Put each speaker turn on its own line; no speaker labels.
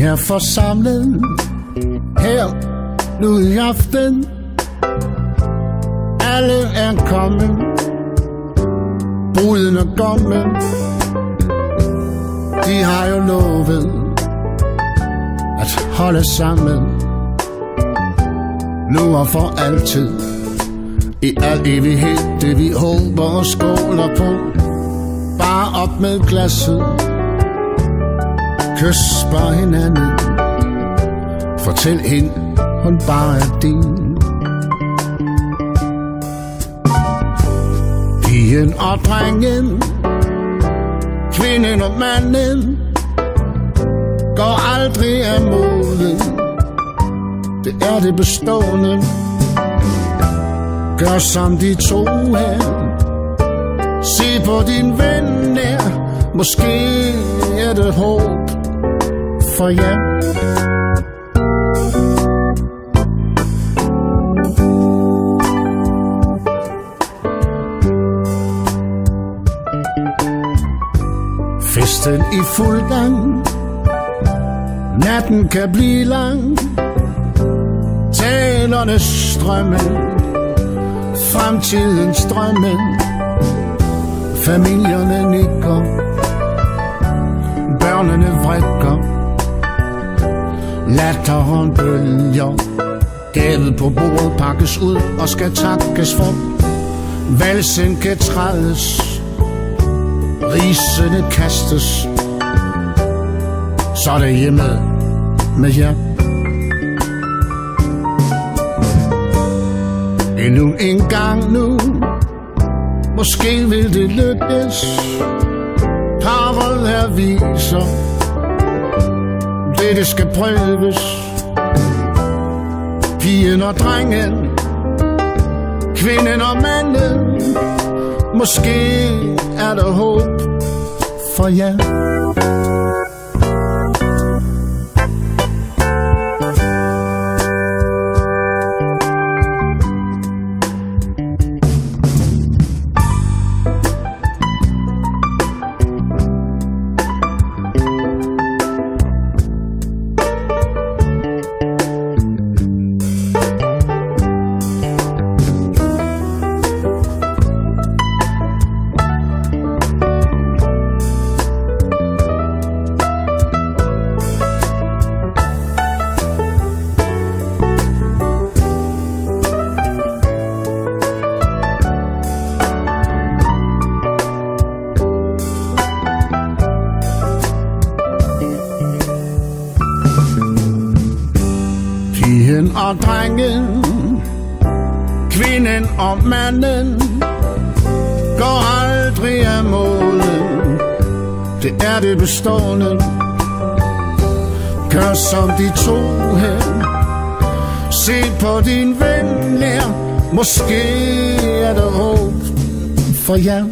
er forsamlet her nu i aften. Alle er kommet, bruden er kommet. De har jo lovet at holde sammen nu og for altid, i al evighed. Det vi håber og skåler på. Bare op med glasset, kys bare hinanden, fortæl hende hun bare er din. Pigen og drengen, kvinden og manden, går aldrig af moden. Det er det bestående. Gør som de to her. Se på din ven der. Måske er det håb for jer. Festen i fuld gang. Natten kan blive lang. Talerne strømmen, fremtidens strømmen. Familierne nikker, børnene vrikker, latteren bølger. Gave på bordet pakkes ud og skal takkes for. Valsen kan trædes, risene kastes. Så er det hjemme med jer. Endnu en gang nu, måske vil det lykkes. Karol her viser, det skal prøves. Pigen og drengen, kvinden og manden, måske er der håb for jer. Pigen og drengen, kvinden og manden, går aldrig af målen. Det er det bestående. Gør som de to her. Se på din ven her. Måske er der håb for jer.